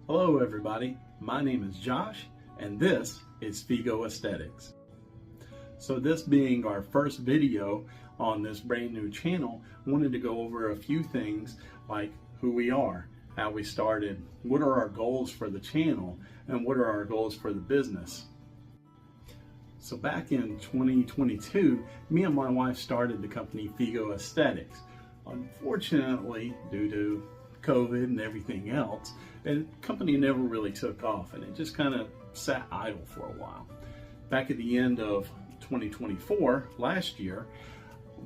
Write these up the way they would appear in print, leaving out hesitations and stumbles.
Hello everybody, my name is Josh and this is Figo Aesthetics. So this being our first video on this brand new channel, I wanted to go over a few things like who we are, how we started, what are our goals for the channel, and what are our goals for the business. So back in 2022, me and my wife started the company Figo Aesthetics. Unfortunately, due to COVID and everything else, the company never really took off and it just kind of sat idle for a while. Back at the end of 2024, last year,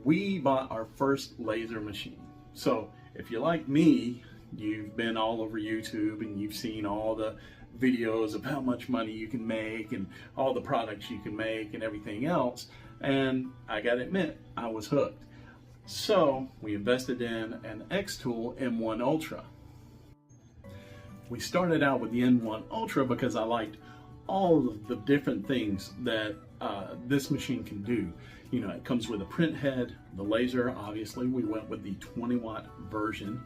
we bought our first laser machine. So if you're like me, you've been all over YouTube and you've seen all the videos of how much money you can make and all the products you can make and everything else. And I gotta admit, I was hooked. So we invested in an X-Tool M1 Ultra. We started out with the M1 Ultra because I liked all of the different things that this machine can do. You know, it comes with a print head, the laser, obviously we went with the 20-watt version,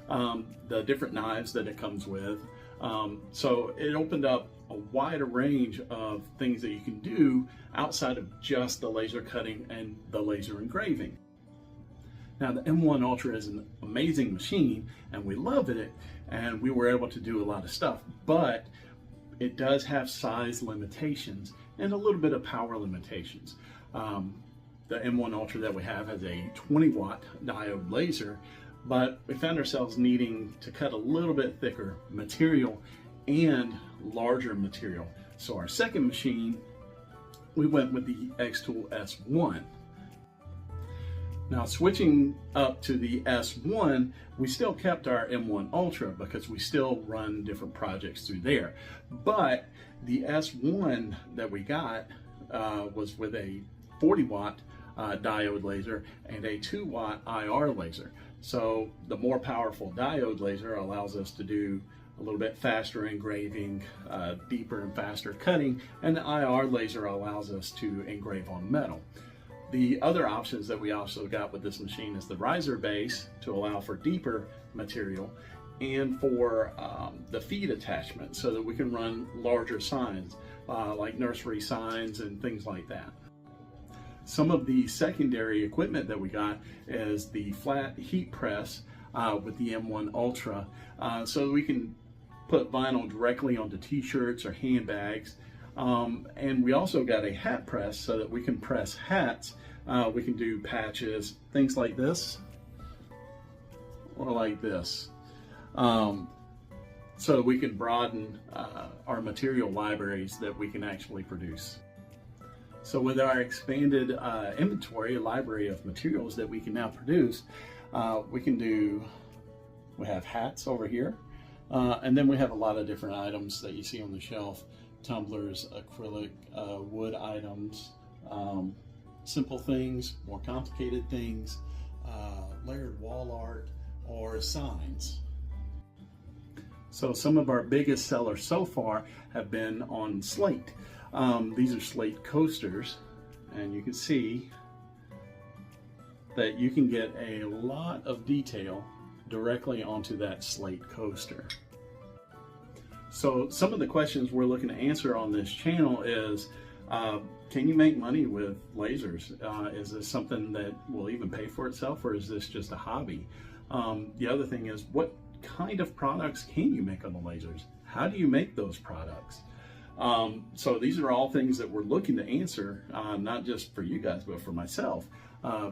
the different knives that it comes with. So it opened up a wider range of things that you can do outside of just the laser cutting and the laser engraving. Now the M1 Ultra is an amazing machine and we love it and we were able to do a lot of stuff, but it does have size limitations and a little bit of power limitations. The M1 Ultra that we have has a 20-watt diode laser, but we found ourselves needing to cut a little bit thicker material and larger material. So our second machine, we went with the X-Tool S1. Now switching up to the S1, we still kept our M1 Ultra because we still run different projects through there. But the S1 that we got was with a 40-watt diode laser and a 2-watt IR laser. So the more powerful diode laser allows us to do a little bit faster engraving, deeper and faster cutting, and the IR laser allows us to engrave on metal. The other options that we also got with this machine is the riser base to allow for deeper material and for the feed attachment so that we can run larger signs like nursery signs and things like that. Some of the secondary equipment that we got is the flat heat press with the M1 Ultra so that we can put vinyl directly onto t-shirts or handbags. And we also got a hat press so that we can press hats. We can do patches, things like this, or like this. So we can broaden our material libraries that we can actually produce. So with our expanded inventory, library of materials that we can now produce, we have hats over here, and then we have a lot of different items that you see on the shelf. Tumblers, acrylic, wood items, simple things, more complicated things, layered wall art, or signs. So some of our biggest sellers so far have been on slate. These are slate coasters, and you can see that you can get a lot of detail directly onto that slate coaster. So some of the questions we're looking to answer on this channel is, can you make money with lasers? Is this something that will even pay for itself, or is this just a hobby? The other thing is, what kind of products can you make on the lasers? How do you make those products? So these are all things that we're looking to answer, not just for you guys, but for myself,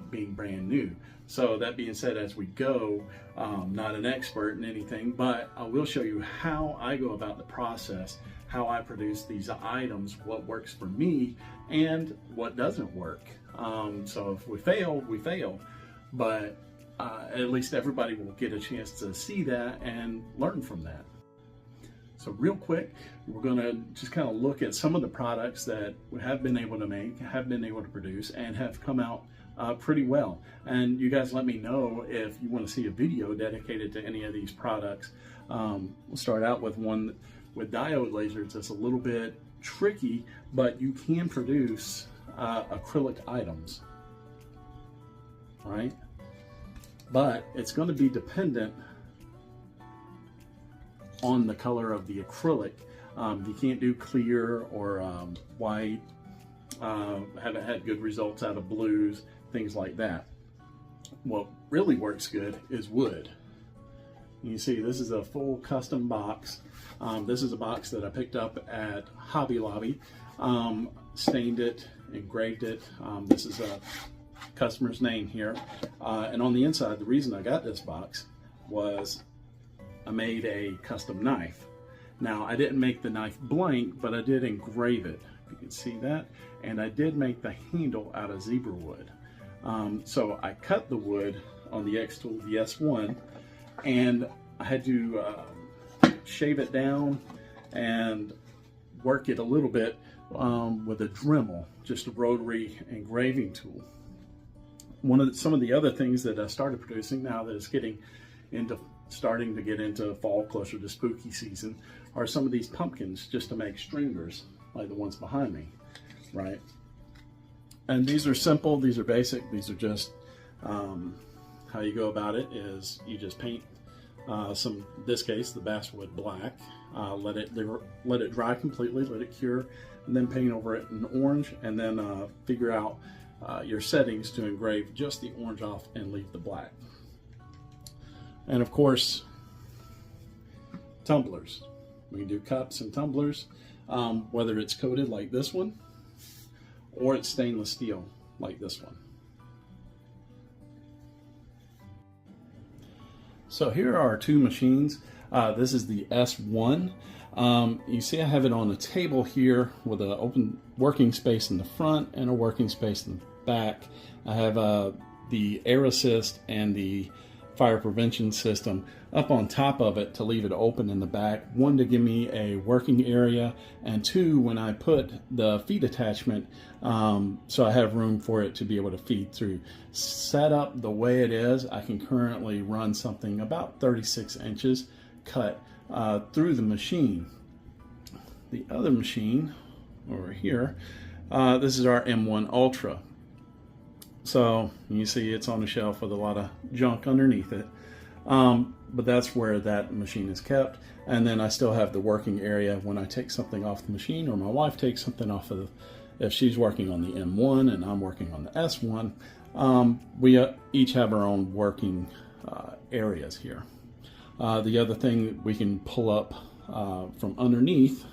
being brand new. So that being said, as we go, not an expert in anything, but I will show you how I go about the process, how I produce these items, what works for me, and what doesn't work. So if we fail, we fail, but at least everybody will get a chance to see that and learn from that. So real quick, we're gonna just kind of look at some of the products that we have been able to make, have been able to produce, and have come out pretty well. And you guys let me know if you want to see a video dedicated to any of these products. We'll start out with one with diode lasers. It's a little bit tricky, but you can produce acrylic items, right? But it's going to be dependent on the color of the acrylic. You can't do clear or white. Haven't had good results out of blues, things like that. What really works good is wood. You see, this is a full custom box. This is a box that I picked up at Hobby Lobby. Stained it, engraved it. This is a customer's name here. And on the inside, the reason I got this box was I made a custom knife. Now, I didn't make the knife blank, but I did engrave it. You can see that. And I did make the handle out of zebra wood. So I cut the wood on the X tool, the S1, and I had to shave it down and work it a little bit with a Dremel, just a rotary engraving tool. Some of the other things that I started producing now that it's starting to get into fall, closer to spooky season, are some of these pumpkins just to make stringers like the ones behind me, right? And these are simple, these are basic, these are just how you go about it is you just paint in this case, the basswood black, let it dry completely, let it cure, and then paint over it in orange, and then figure out your settings to engrave just the orange off and leave the black. And of course, tumblers. We can do cups and tumblers, whether it's coated like this one, or it's stainless steel like this one. So here are our two machines. This is the S1. You see I have it on a table here with an open working space in the front and a working space in the back. I have the air assist and the fire prevention system up on top of it to leave it open in the back. One, to give me a working area, and two, when I put the feed attachment, so I have room for it to be able to feed through. Set up the way it is, I can currently run something about 36 inches cut through the machine. The other machine over here, this is our M1 Ultra. So you see it's on a shelf with a lot of junk underneath it. But that's where that machine is kept. And then I still have the working area when I take something off the machine, or my wife takes something off of if she's working on the M1 and I'm working on the S1. We each have our own working areas here. The other thing we can pull up from underneath,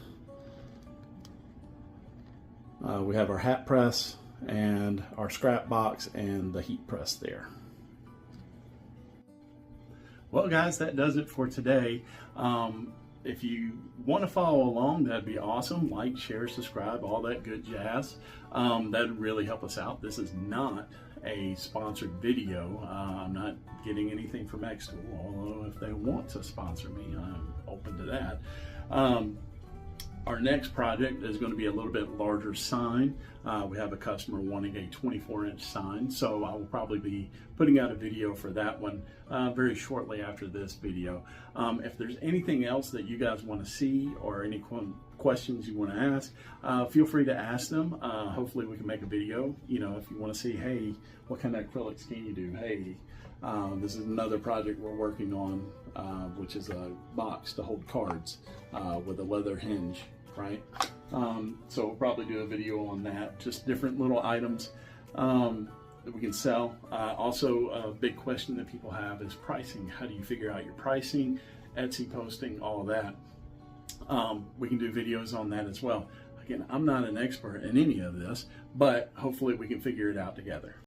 we have our hat press and our scrap box and the heat press there. Well guys, that does it for today. If you want to follow along, that'd be awesome. Like, share, subscribe, all that good jazz. That'd really help us out. This is not a sponsored video. I'm not getting anything from X-Tool, although if they want to sponsor me, I'm open to that. Our next project is going to be a little bit larger sign. We have a customer wanting a 24-inch sign, so I will probably be putting out a video for that one very shortly after this video. If there's anything else that you guys want to see or any questions you want to ask, feel free to ask them. Hopefully we can make a video. You know, if you want to see, hey, what kind of acrylics can you do? Hey, this is another project we're working on, which is a box to hold cards with a leather hinge, right? So we'll probably do a video on that, just different little items that we can sell. Also, a big question that people have is pricing. How do you figure out your pricing, Etsy posting, all of that? We can do videos on that as well. Again, I'm not an expert in any of this, but hopefully we can figure it out together.